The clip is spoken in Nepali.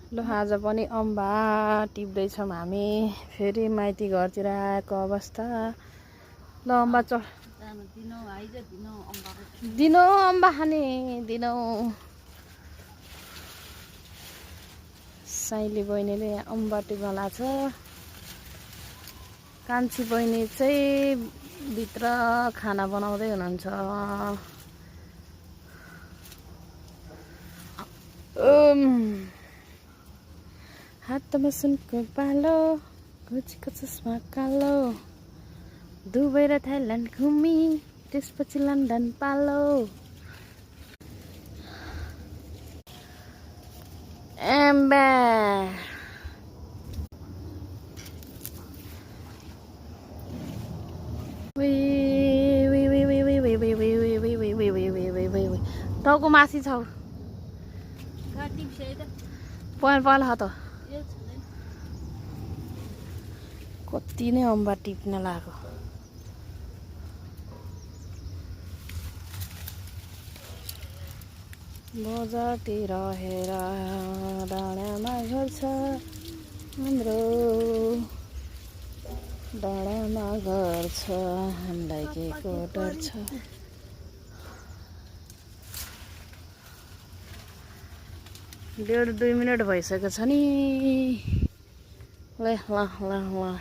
ल आज पनि अम्बा टिप्दैछौँ हामी। फेरि माइती घरतिर आएको अवस्था। ल अम्बा दिनो अम्बा खाने दिनो। साइली बहिनीले यहाँ अम्बा टिप्न लाग्छ। कान्छी बहिनी चाहिँ भित्र खाना बनाउँदै हुनुहुन्छ। हातमा सुनको पालो, घुचीको चस्मा कालो, दुबई र थाइल्यान्ड घुमी त्यसपछि लन्डन पालो। एम्बा टाउको मासी छौ पहिला त कति नै अम्बा टिप्न लाग्यो। बजारतिर हेर डाँडामा घर छ हाम्रो, डाँडामा घर छ हामीलाई के को डर छ। डेढ 2 मिनट भइसकेको छ नि। ल ल ल ल